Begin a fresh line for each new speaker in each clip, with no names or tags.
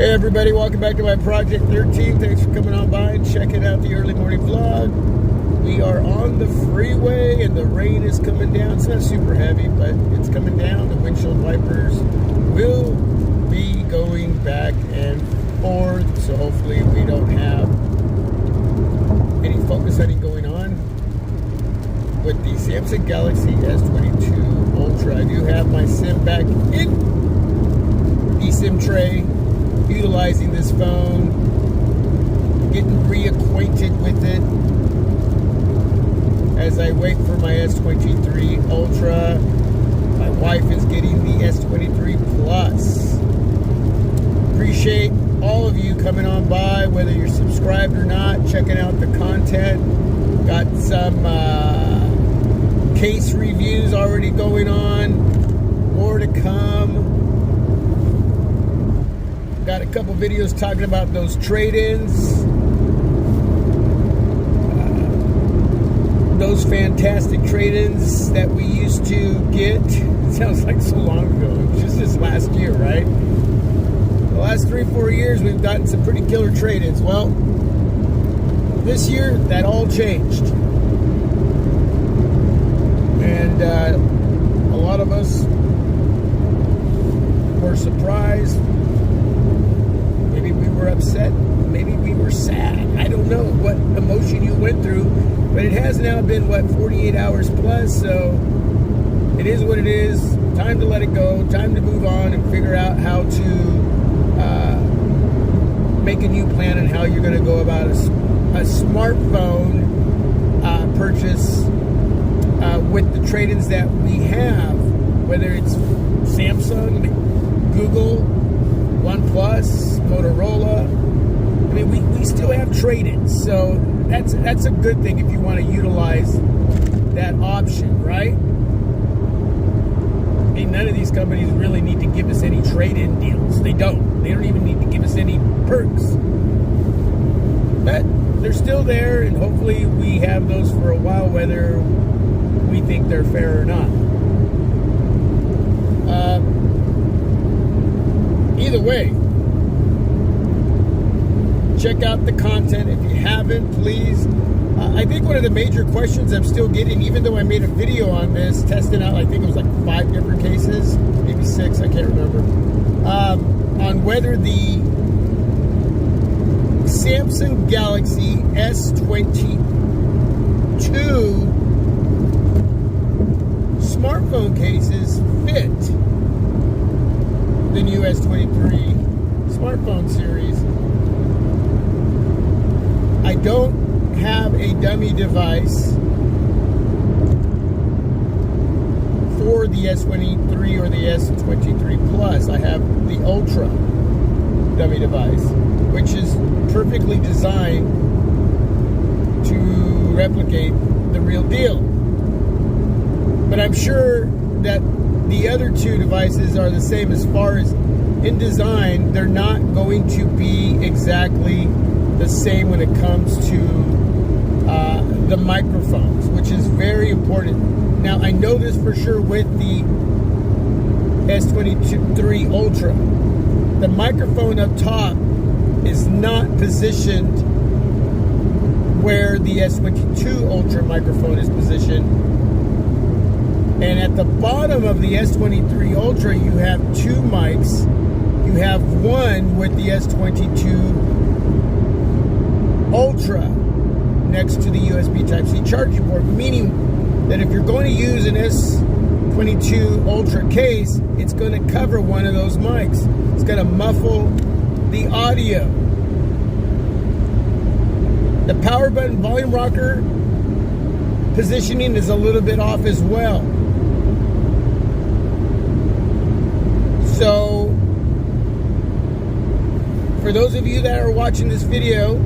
Hey everybody, welcome back to my Project 13. Thanks for coming on by and checking out the early morning vlog. We are on the freeway and the rain is coming down. It's not super heavy, but it's coming down. The windshield wipers will be going back and forth, so hopefully we don't have any focus setting going on. With the Samsung Galaxy S22 Ultra, I do have my SIM back in the SIM tray, utilizing this phone, getting reacquainted with it as I wait for my S23 Ultra. My wife is getting the S23 Plus. Appreciate all of you coming on by, whether you're subscribed or not, checking out the content. Got some case reviews already going on, more to come. Got a couple videos talking about those trade-ins. Those fantastic trade-ins that we used to get. It sounds like so long ago. It was just this last year, right? The last 3-4 years, we've gotten some pretty killer trade-ins. Well, this year, that all changed. And a lot of us were surprised. Maybe we were upset. Maybe we were sad. I don't know what emotion you went through. But it has now been, 48 hours plus, so it is what it is. Time to let it go. Time to move on and figure out how to make a new plan on how you're going to go about a smartphone purchase with the trade-ins that we have, whether it's Samsung, Google, OnePlus, Motorola. I mean, we still have trade-ins, so that's a good thing if you want to utilize that option, right? I mean, none of these companies really need to give us any trade-in deals. They don't. They don't even need to give us any perks. But they're still there, and hopefully we have those for a while, whether we think they're fair or not. Either way, check out the content. If you haven't, please. I think one of the major questions I'm still getting, even though I made a video on this, testing out, I think it was like 5 different cases, maybe 6, I can't remember, on whether the Samsung Galaxy S22 smartphone cases fit the new S23 smartphone series. I don't have a dummy device for the S23 or the S23 Plus. I have the Ultra dummy device, which is perfectly designed to replicate the real deal. But I'm sure that the other two devices are the same as far as in design. They're not going to be exactly the same when it comes to the microphones, which is very important. Now, I know this for sure with the S23 Ultra. The microphone up top is not positioned where the S22 Ultra microphone is positioned. And at the bottom of the S23 Ultra, you have 2 mics. You have one with the S22 Ultra next to the USB Type-C charging port, meaning that if you're going to use an S22 Ultra case, it's going to cover one of those mics. It's going to muffle the audio. The power button volume rocker positioning is a little bit off as well. So, for those of you that are watching this video,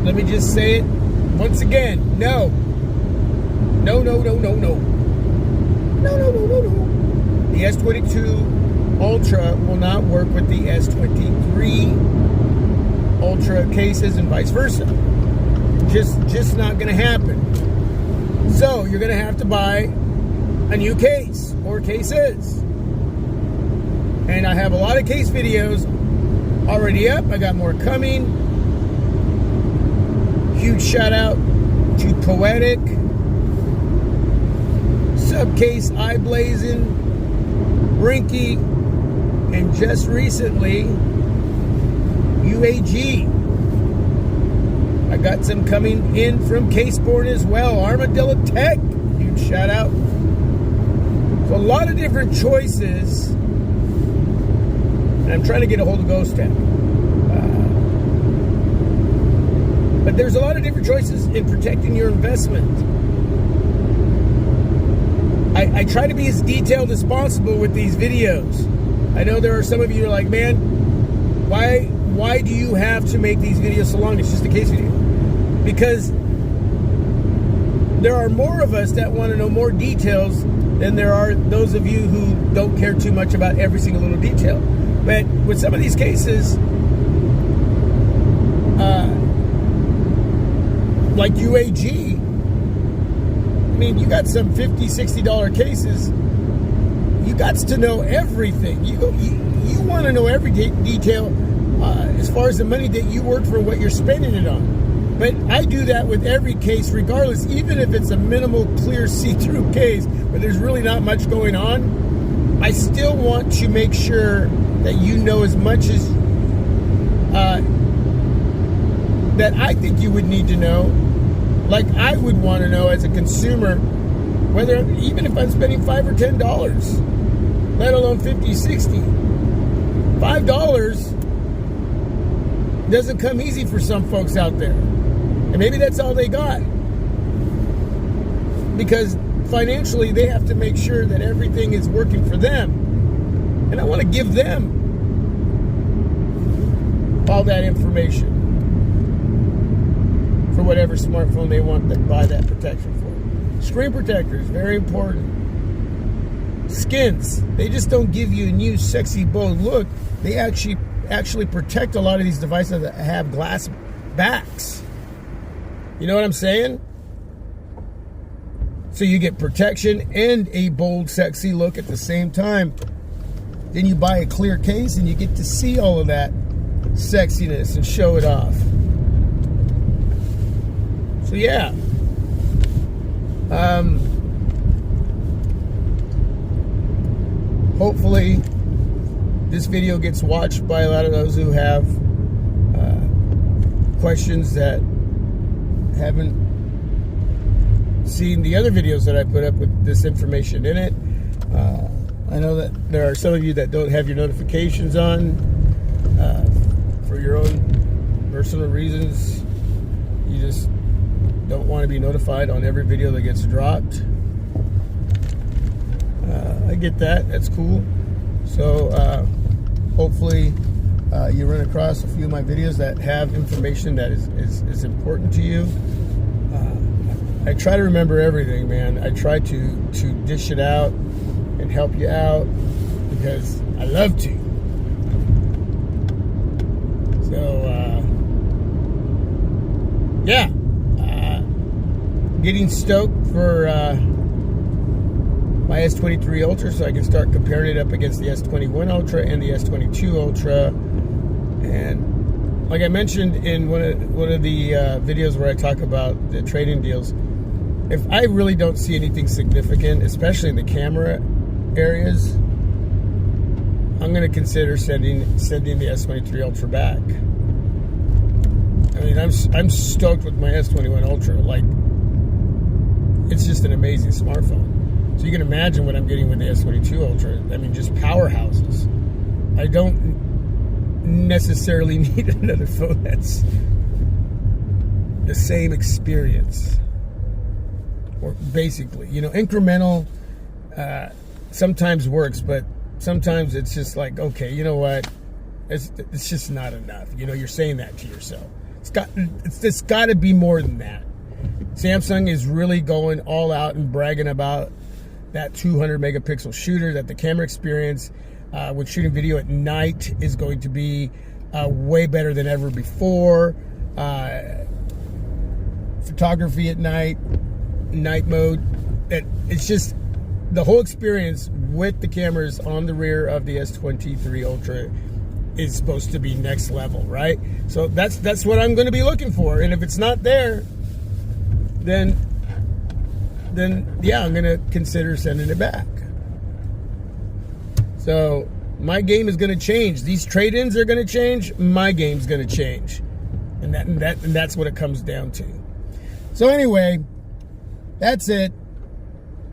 let me just say it once again. No. No, no, no, no, no. No, no, no, no, no. The S22 Ultra will not work with the S23 Ultra cases and vice versa. Just not going to happen. So, you're going to have to buy a new case or cases. And I have a lot of case videos already up. I got more coming. Huge shout out to Poetic, Subcase, Eye Blazing, Rinky, and just recently, UAG. I got some coming in from Caseborn as well. Armadillo Tech, huge shout out. So a lot of different choices. And I'm trying to get a hold of Ghost Tech. But there's a lot of different choices in protecting your investment. I try to be as detailed as possible with these videos. I know there are some of you who are like, man, why do you have to make these videos so long? It's just a case video. Because there are more of us that want to know more details than there are those of you who don't care too much about every single little detail. But with some of these cases, like UAG, I mean, you got some $50, $60 cases. You got to know everything. You want to know every detail as far as the money that you work for, what you're spending it on. But I do that with every case, regardless, even if it's a minimal, clear, see-through case where there's really not much going on. I still want to make sure that you know as much as that I think you would need to know, like I would want to know as a consumer, whether, even if I'm spending $5 or $10, let alone $50, $60. $5 doesn't come easy for some folks out there. And maybe that's all they got. Because financially, they have to make sure that everything is working for them. And I want to give them all that information for whatever smartphone they want to buy that protection for. Screen protectors, very important. Skins, they just don't give you a new sexy bold look. They actually protect a lot of these devices that have glass backs. You know what I'm saying? So you get protection and a bold, sexy look at the same time. Then you buy a clear case and you get to see all of that sexiness and show it off. So yeah. Hopefully this video gets watched by a lot of those who have questions that haven't seen the other videos that I put up with this information in it. I know that there are some of you that don't have your notifications on for your own personal reasons. You just don't want to be notified on every video that gets dropped. I get that. That's cool. So hopefully you run across a few of my videos that have information that is important to you. I try to remember everything, man. I try to dish it out and help you out because I love to. So, yeah. Getting stoked for my S23 Ultra so I can start comparing it up against the S21 Ultra and the S22 Ultra. And like I mentioned in one of the videos where I talk about the trading deals, if I really don't see anything significant, especially in the camera areas, I'm going to consider sending the S23 Ultra back. I mean, I'm stoked with my S21 Ultra. Like, it's just an amazing smartphone. So you can imagine what I'm getting with the S22 Ultra. I mean, just powerhouses. I don't necessarily need another phone that's the same experience. Or basically, you know, incremental sometimes works, but sometimes it's just like, okay, you know what? It's just not enough. You know, you're saying that to yourself. It's got to be more than that. Samsung is really going all out and bragging about that 200 megapixel shooter, that the camera experience with shooting video at night is going to be way better than ever before. Photography at night mode, it's just the whole experience with the cameras on the rear of the S23 Ultra is supposed to be next level, right? So that's what I'm going to be looking for. And if it's not there, then yeah, I'm going to consider sending it back. So my game is going to change. These trade-ins are going to change. My game's going to change. And that's what it comes down to. So anyway, that's it.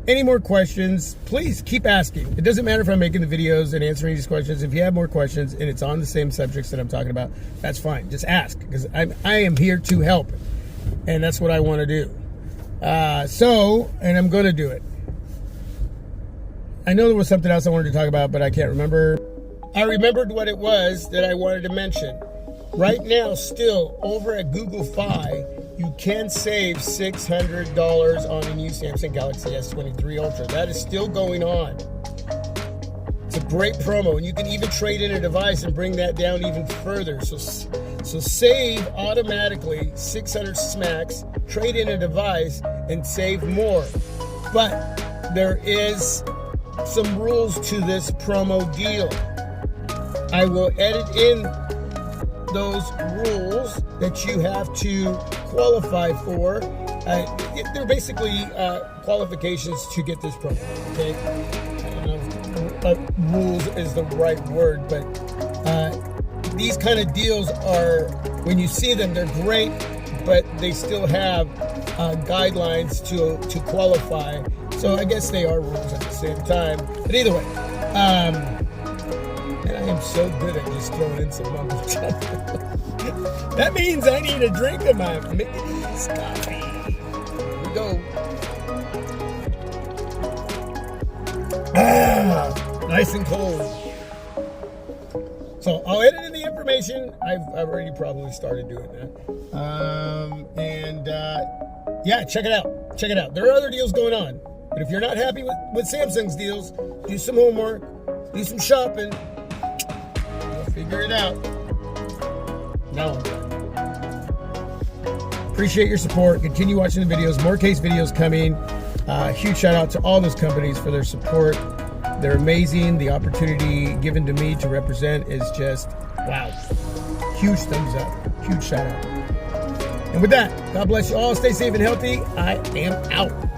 Any more questions, please keep asking. It doesn't matter if I'm making the videos and answering these questions. If you have more questions and it's on the same subjects that I'm talking about, that's fine. Just ask, because I am here to help. And that's what I want to do. And I'm going to do it. I know there was something else I wanted to talk about, but I can't remember. I remembered what it was that I wanted to mention. Right now, still, over at Google Fi, you can save $600 on a new Samsung Galaxy S23 Ultra. That is still going on. It's a great promo, and you can even trade in a device and bring that down even further. So save automatically 600 smacks, trade in a device, and save more. But there is some rules to this promo deal. I will edit in those rules that you have to qualify for. They're basically qualifications to get this promo, okay? I don't know if rules is the right word, but these kind of deals are, when you see them, they're great, but they still have guidelines to qualify. So I guess they are rules at the same time. But either way, and I am so good at just throwing in some mumbo jumbo. That means I need a drink of my Mickey's coffee. Here we go. Nice and cold. So I'll edit in the information. I've already probably started doing that. Yeah, check it out. Check it out. There are other deals going on. But if you're not happy with Samsung's deals, do some homework, do some shopping. You'll figure it out. Now I'm done. Appreciate your support. Continue watching the videos. More case videos coming. Huge shout out to all those companies for their support. They're amazing. The opportunity given to me to represent is just, wow. Huge thumbs up. Huge shout out. And with that, God bless you all. Stay safe and healthy. I am out.